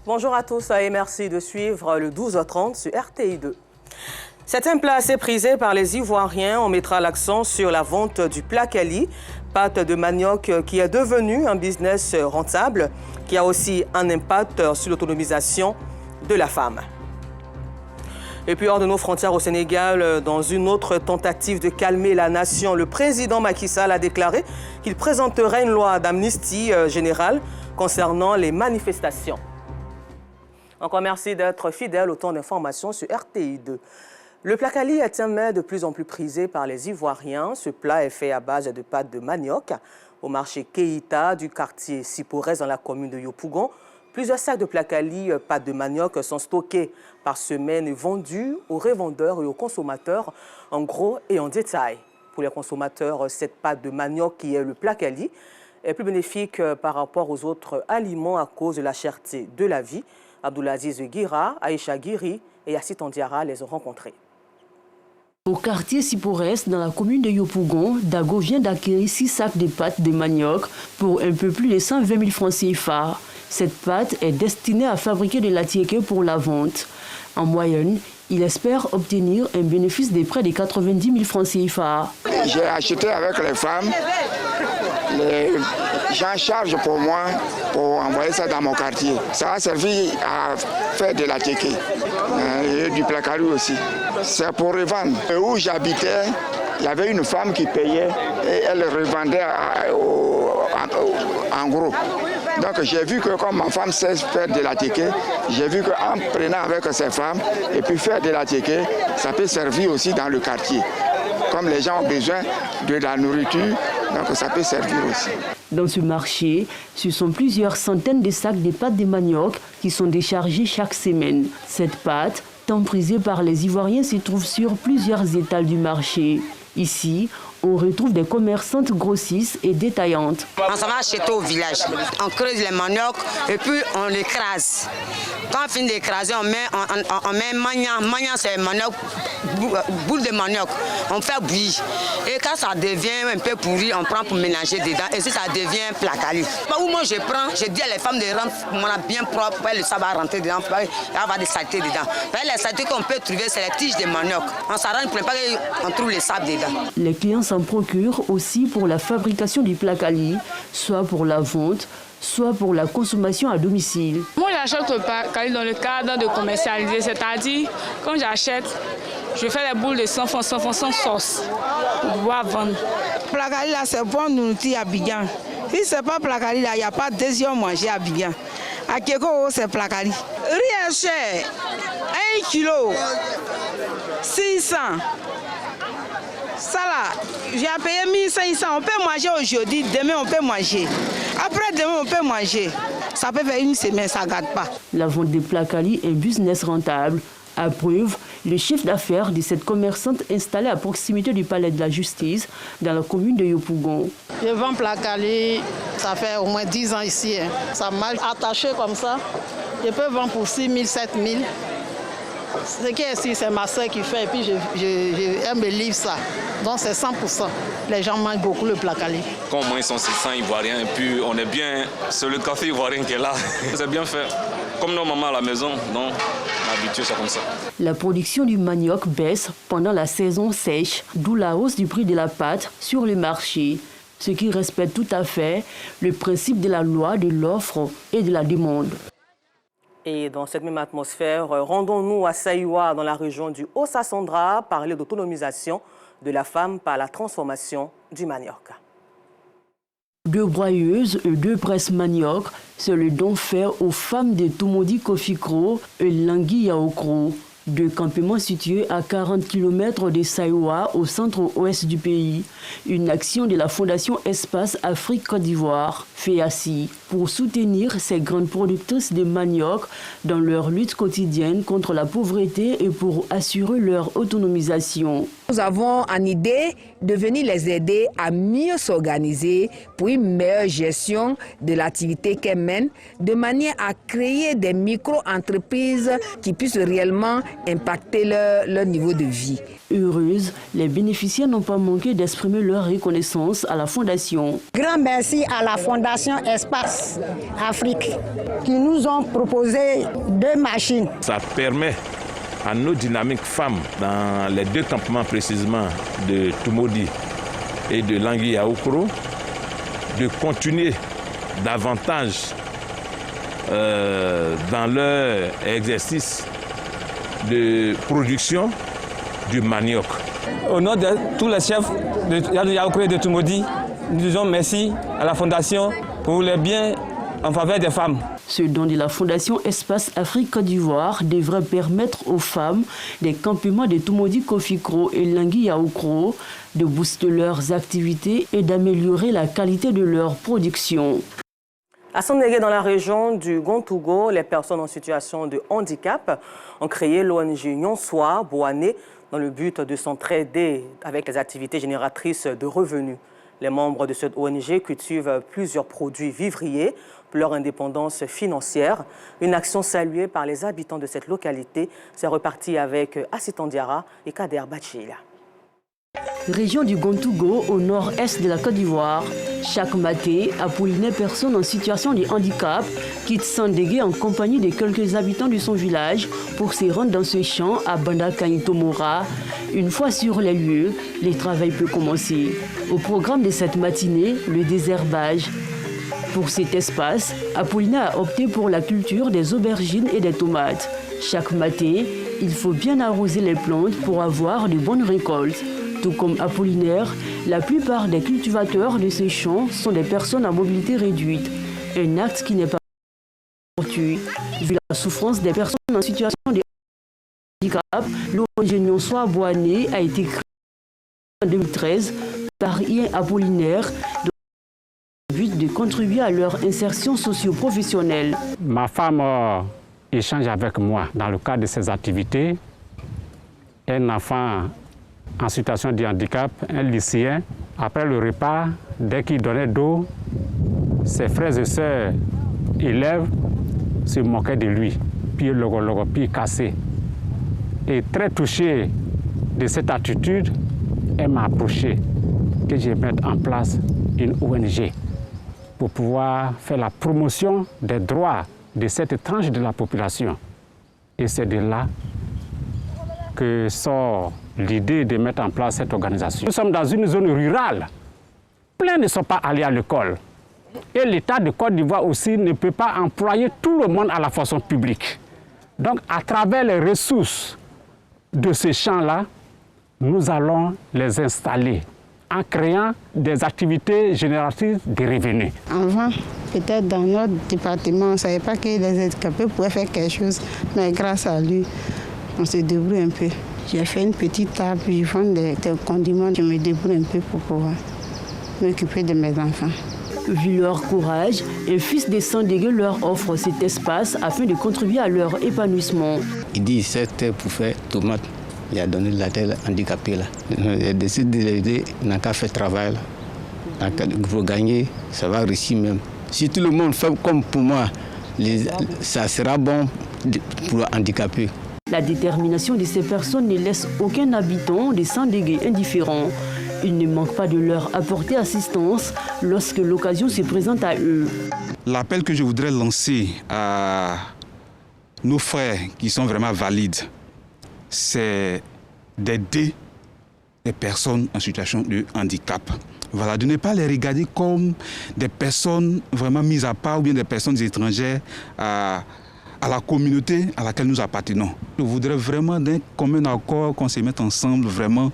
Bonjour à tous et merci de suivre le 12h30 sur RTI2. C'est un plat assez prisé par les Ivoiriens. On mettra l'accent sur la vente du plakali, pâte de manioc qui est devenu un business rentable, qui a aussi un impact sur l'autonomisation de la femme. Et puis hors de nos frontières au Sénégal, dans une autre tentative de calmer la nation, le président Macky Sall a déclaré qu'il présenterait une loi d'amnistie générale concernant les manifestations. Encore merci d'être fidèle au temps d'information sur RTI2. Le plakali est un mets de plus en plus prisé par les Ivoiriens. Ce plat est fait à base de pâte de manioc. Au marché Keïta du quartier Siporès dans la commune de Yopougon, plusieurs sacs de plakali, pâte de manioc, sont stockés par semaine et vendus aux revendeurs et aux consommateurs en gros et en détail. Pour les consommateurs, cette pâte de manioc qui est le plakali est plus bénéfique par rapport aux autres aliments à cause de la cherté de la vie. Abdoulaziz Guira, Aïcha Guiri et Yassit Andiara les ont rencontrés. Au quartier Siporès, dans la commune de Yopougon, Dago vient d'acquérir 6 sacs de pâte de manioc pour un peu plus de 120 000 francs CFA. Cette pâte est destinée à fabriquer de l'atiéké pour la vente. En moyenne, il espère obtenir un bénéfice de près de 90 000 francs CFA. J'ai acheté avec les femmes. Les gens chargent pour moi pour envoyer ça dans mon quartier. Ça a servi à faire de l'atiéké et du plakali aussi. C'est pour revendre. Où j'habitais, il y avait une femme qui payait et elle revendait en gros. Donc j'ai vu que comme ma femme sait faire de l'atiéké, j'ai vu qu'en prenant avec ces femmes et puis faire de l'atiéké, ça peut servir aussi dans le quartier. Comme les gens ont besoin de la nourriture, donc ça peut servir aussi. Dans ce marché, ce sont plusieurs centaines de sacs de pâte de manioc qui sont déchargés chaque semaine. Cette pâte, tant prisée par les Ivoiriens, se trouve sur plusieurs étals du marché. Ici, on retrouve des commerçantes grossistes et détaillantes. On s'en va acheter au village, on creuse les maniocs et puis on l'écrase. Quand on finit d'écraser, on met magnan c'est manioc, boule de manioc, on fait bouillir. Et quand ça devient un peu pourri, on prend pour mélanger dedans et si ça devient plakali. Où moi je prends, je dis à les femmes de rentrer bien propre, ça va rentrer dedans, il va y avoir des saletés dedans. Les saletés qu'on peut trouver, c'est les tiges de manioc. On s'arrange pour ne pas qu'on trouve les sables dedans. Les clients s'en procurent aussi pour la fabrication du plakali, soit pour la vente, soit pour la consommation à domicile. Moi, j'achète le plakali dans le cadre de commercialiser, c'est-à-dire, quand j'achète, je fais les boules de 100 francs sans sauce pour pouvoir vendre. Le plakali, là, c'est bon nourriture à Abidjan. Si ce n'est pas plakali, là, il n'y a pas de désir manger à Abidjan. À Keko, c'est plakali. Rien cher, 1 kilo, 600. Ça là, j'ai payé 1500, on peut manger aujourd'hui, demain on peut manger. Après demain on peut manger. Ça peut faire une semaine, ça ne gâte pas. La vente des plakali est un business rentable. À preuve, le chef d'affaires de cette commerçante installée à proximité du palais de la justice dans la commune de Yopougon. Je vends plakali, ça fait au moins 10 ans ici. Ça marche attaché comme ça. Je peux vendre pour 6 000, 7 000. Ce qui est ici, c'est ma soeur qui fait et puis elle me livre ça. Donc c'est 100%. Les gens mangent beaucoup le plakali. Quand moi ils sont 600 Ivoiriens et puis on est bien, c'est le café ivoirien qui est là. C'est bien fait. Comme nos mamans à la maison, donc on est habitué, c'est comme ça. La production du manioc baisse pendant la saison sèche, d'où la hausse du prix de la pâte sur le marché. Ce qui respecte tout à fait le principe de la loi de l'offre et de la demande. Et dans cette même atmosphère, rendons-nous à Saïwa, dans la région du Haut-Sassandra, parler d'autonomisation de la femme par la transformation du manioc. 2 broyeuses et 2 presses manioc, c'est le don fait aux femmes de Tomodi Kofikro et Langui Yaokro. 2 campements situés à 40 km de Saïwa, au centre-ouest du pays. Une action de la Fondation Espace Afrique Côte d'Ivoire, FEACI, pour soutenir ces grandes productrices de manioc dans leur lutte quotidienne contre la pauvreté et pour assurer leur autonomisation. Nous avons en idée de venir les aider à mieux s'organiser pour une meilleure gestion de l'activité qu'elles mènent, de manière à créer des micro-entreprises qui puissent réellement impacter leur niveau de vie. Heureuses, les bénéficiaires n'ont pas manqué d'exprimer leur reconnaissance à la Fondation. Grand merci à la Fondation Espace Business Afrique qui nous ont proposé 2 machines. Ça permet à nos dynamiques femmes dans les 2 campements précisément de Tumodi et de Langui-Yaoukro de continuer davantage dans leur exercice de production du manioc. Au nom de tous les chefs de Yaoukro et de Tumodi, nous disons merci à la Fondation pour les biens en faveur des femmes. Ce don de la Fondation Espace Afrique Côte d'Ivoire devrait permettre aux femmes des campements de Tumodi Kofikro et Langui-Yaoukro de booster leurs activités et d'améliorer la qualité de leur production. À Sandégué, dans la région du Gontougo, les personnes en situation de handicap ont créé l'ONG Nyonsoi Boané dans le but de s'entraider avec les activités génératrices de revenus. Les membres de cette ONG cultivent plusieurs produits vivriers pour leur indépendance financière. Une action saluée par les habitants de cette localité. C'est reparti avec Assitan Diara et Kader Bachila. Région du Gontougo, au nord-est de la Côte d'Ivoire. Chaque matin, Apollinaire, personne en situation de handicap, quitte Sandégué en compagnie de quelques habitants de son village pour se rendre dans ce champ à Bandakaïtomora. Une fois sur les lieux, le travail peut commencer. Au programme de cette matinée, le désherbage. Pour cet espace, Apollinaire a opté pour la culture des aubergines et des tomates. Chaque matin, il faut bien arroser les plantes pour avoir de bonnes récoltes. Tout comme Apollinaire, la plupart des cultivateurs de ces champs sont des personnes à mobilité réduite. Un acte qui n'est pas fortuit. Vu la souffrance des personnes en situation de handicap, l'ONG Nyonsoi Boané a été créée en 2013 par Ian Apollinaire dans le but de contribuer à leur insertion socio-professionnelle. Ma femme échange avec moi dans le cadre de ses activités. Un enfant en situation de handicap, un lycéen, après le repas, dès qu'il donnait d'eau, ses frères et sœurs élèves se moquaient de lui, puis logo, puis cassé. Et très touché de cette attitude, elle m'a approché que je mette en place une ONG pour pouvoir faire la promotion des droits de cette tranche de la population. Et c'est de là que sort l'idée de mettre en place cette organisation. Nous sommes dans une zone rurale. Plein ne sont pas allés à l'école. Et l'État de Côte d'Ivoire aussi ne peut pas employer tout le monde à la fonction publique. Donc, à travers les ressources de ces champs-là, nous allons les installer en créant des activités génératrices de revenus. Avant, peut-être dans notre département, on ne savait pas que les handicapés pouvaient faire quelque chose, mais grâce à lui, on se débrouille un peu. J'ai fait une petite table, je vends des condiments, je me débrouille un peu pour pouvoir m'occuper de mes enfants. Vu leur courage, un fils de Sandégué leur offre cet espace afin de contribuer à leur épanouissement. Il dit c'était pour faire tomate. Il a donné la tête handicapée là. Il a décidé de l'aider, il n'a qu'à faire travail là. Pour gagner, ça va réussir même. Si tout le monde fait comme pour moi, ça sera bon pour handicapés. La détermination de ces personnes ne laisse aucun habitant de Sandégué indifférent. Il ne manque pas de leur apporter assistance lorsque l'occasion se présente à eux. L'appel que je voudrais lancer à nos frères qui sont vraiment valides, c'est d'aider les personnes en situation de handicap. Voilà, de ne pas les regarder comme des personnes vraiment mises à part ou bien des personnes étrangères à la communauté à laquelle nous appartenons. Je voudrais vraiment d'un commun accord qu'on se mette ensemble vraiment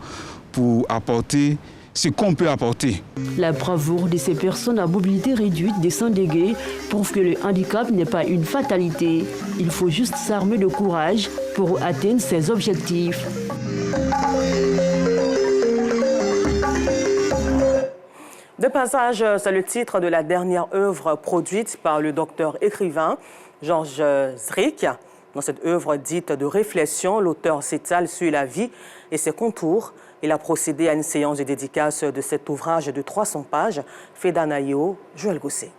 pour apporter ce qu'on peut apporter. La bravoure de ces personnes à mobilité réduite des Sandégué prouve que le handicap n'est pas une fatalité. Il faut juste s'armer de courage pour atteindre ses objectifs. De passage, c'est le titre de la dernière œuvre produite par le docteur écrivain Georges Zrick. Dans cette œuvre dite de réflexion, l'auteur s'étale sur la vie et ses contours. Il a procédé à une séance de dédicace de cet ouvrage de 300 pages, fait d'Anaïo, Joël Gosset.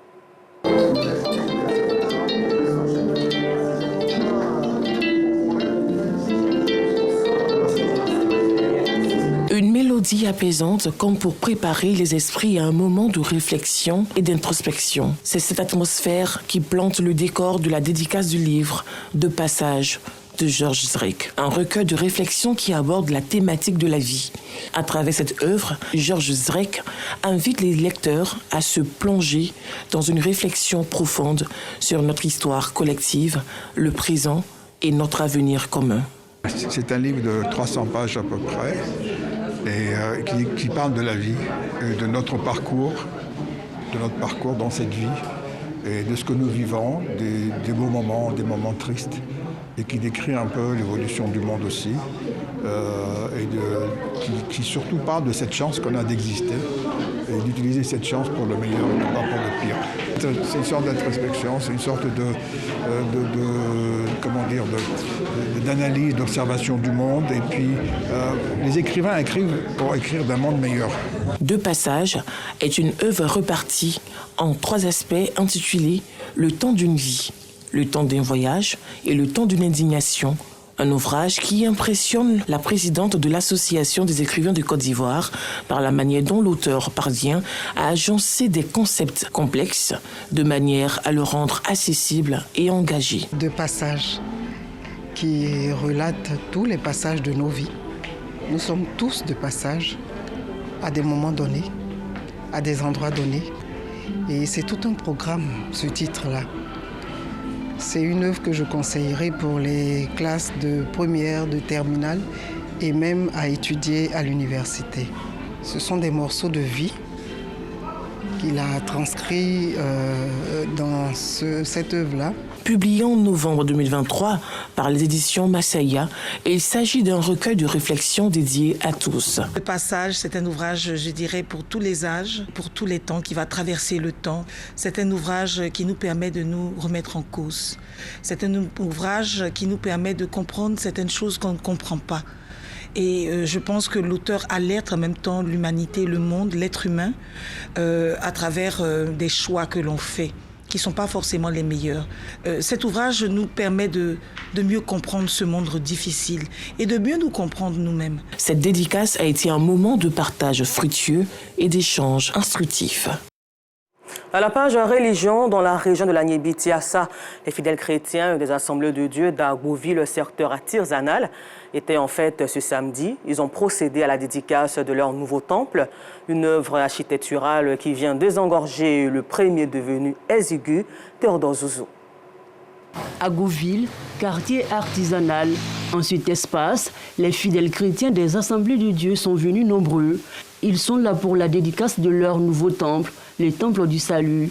Une mélodie mélodie apaisante comme pour préparer les esprits à un moment de réflexion et d'introspection. C'est cette atmosphère qui plante le décor de la dédicace du livre Deux passages de Georges Zrek, un recueil de réflexions qui aborde la thématique de la vie. À travers cette œuvre, Georges Zrek invite les lecteurs à se plonger dans une réflexion profonde sur notre histoire collective, le présent et notre avenir commun. C'est un livre de 300 pages à peu près et qui parle de la vie, de notre parcours dans cette vie et de ce que nous vivons, des beaux moments, des moments tristes, et qui décrit un peu l'évolution du monde aussi, qui surtout parle de cette chance qu'on a d'exister et d'utiliser cette chance pour le meilleur et pas pour le pire. C'est une sorte d'introspection, c'est une sorte d'analyse, d'observation du monde, et puis les écrivains écrivent pour écrire d'un monde meilleur. Deux passages est une œuvre repartie en 3 aspects intitulés « Le temps d'une vie ». Le temps d'un voyage et le temps d'une indignation. Un ouvrage qui impressionne la présidente de l'Association des écrivains de Côte d'Ivoire par la manière dont l'auteur parvient à agencer des concepts complexes de manière à le rendre accessible et engagé. Deux passages qui relatent tous les passages de nos vies. Nous sommes tous de passage à des moments donnés, à des endroits donnés. Et c'est tout un programme, ce titre-là. C'est une œuvre que je conseillerais pour les classes de première, de terminale et même à étudier à l'université. Ce sont des morceaux de vie qu'il a transcrits dans cette œuvre-là. Publié en novembre 2023 par les éditions Massaïa, il s'agit d'un recueil de réflexions dédié à tous. Le passage, c'est un ouvrage, je dirais, pour tous les âges, pour tous les temps, qui va traverser le temps. C'est un ouvrage qui nous permet de nous remettre en cause. C'est un ouvrage qui nous permet de comprendre certaines choses qu'on ne comprend pas. Et je pense que l'auteur alerte en même temps l'humanité, le monde, l'être humain, à travers des choix que l'on fait, qui ne sont pas forcément les meilleurs. Cet ouvrage nous permet de mieux comprendre ce monde difficile et de mieux nous comprendre nous-mêmes. Cette dédicace a été un moment de partage fructueux et d'échanges instructifs. À la page religion, dans la région de la Niébi-Tiassa, les fidèles chrétiens des Assemblées de Dieu d'Agouville, le secteur artisanal, étaient en fête ce samedi. Ils ont procédé à la dédicace de leur nouveau temple, une œuvre architecturale qui vient désengorger le premier devenu exigu, Théodore Zouzou. Agouville, quartier artisanal. En cet espace, les fidèles chrétiens des Assemblées de Dieu sont venus nombreux. Ils sont là pour la dédicace de leur nouveau temple, le Temple du Salut.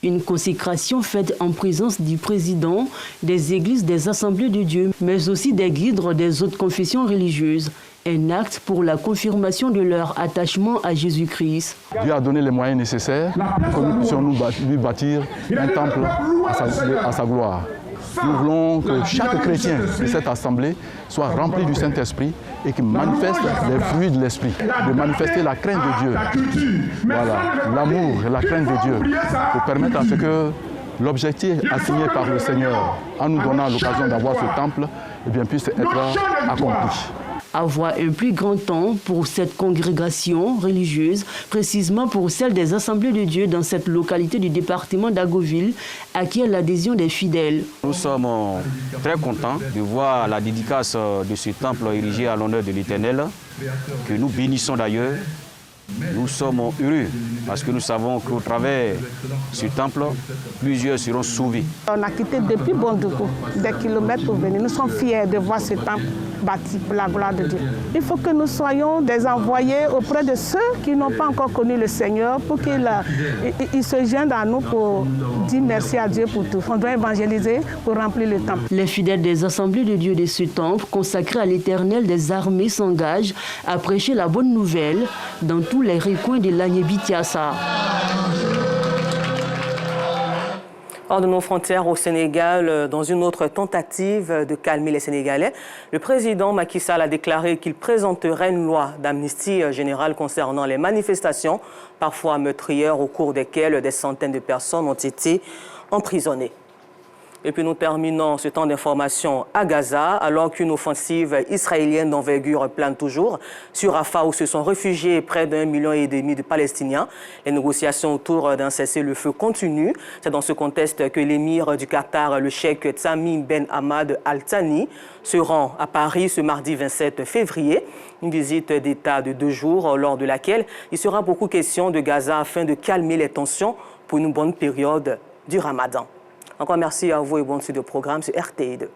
Une consécration faite en présence du président des églises des Assemblées de Dieu, mais aussi des guides des autres confessions religieuses. Un acte pour la confirmation de leur attachement à Jésus-Christ. Dieu a donné les moyens nécessaires pour que nous puissions lui bâtir un temple à sa gloire. Nous voulons que chaque chrétien de cette assemblée soit rempli du Saint-Esprit et qu'il manifeste les fruits de l'Esprit, de manifester la crainte de Dieu. Voilà, l'amour et la crainte de Dieu, pour permettre à ce que l'objectif assigné par le Seigneur, en nous donnant l'occasion d'avoir ce temple, eh bien, puisse être accompli. Avoir un plus grand temps pour cette congrégation religieuse, précisément pour celle des Assemblées de Dieu dans cette localité du département d'Agouville, acquiert l'adhésion des fidèles. Nous sommes très contents de voir la dédicace de ce temple érigé à l'honneur de l'Éternel, que nous bénissons d'ailleurs. Nous sommes heureux parce que nous savons qu'au travers de ce temple, plusieurs seront sauvés. On a quitté depuis Bondougou, des kilomètres pour venir. Nous sommes fiers de voir ce temple bâti pour la gloire de Dieu. Il faut que nous soyons des envoyés auprès de ceux qui n'ont pas encore connu le Seigneur pour qu'ils se joignent à nous pour dire merci à Dieu pour tout. On doit évangéliser pour remplir le temple. Les fidèles des Assemblées de Dieu de ce temple consacré à l'Éternel des armées s'engagent à prêcher la bonne nouvelle dans tous les recoins de la Niébi-Tiassa. Hors de nos frontières au Sénégal, dans une autre tentative de calmer les Sénégalais, le président Macky Sall a déclaré qu'il présenterait une loi d'amnistie générale concernant les manifestations, parfois meurtrières, au cours desquelles des centaines de personnes ont été emprisonnées. Et puis nous terminons ce temps d'information à Gaza, alors qu'une offensive israélienne d'envergure plane toujours sur Rafah, où se sont réfugiés près d'1,5 million de Palestiniens. Les négociations autour d'un cessez-le-feu continuent. C'est dans ce contexte que l'émir du Qatar, le cheikh Tamim Ben Hamad Al Thani, se rend à Paris ce mardi 27 février. Une visite d'État de 2 jours, lors de laquelle il sera beaucoup question de Gaza afin de calmer les tensions pour une bonne période du Ramadan. Encore merci à vous et bonne suite de programme sur RTI2.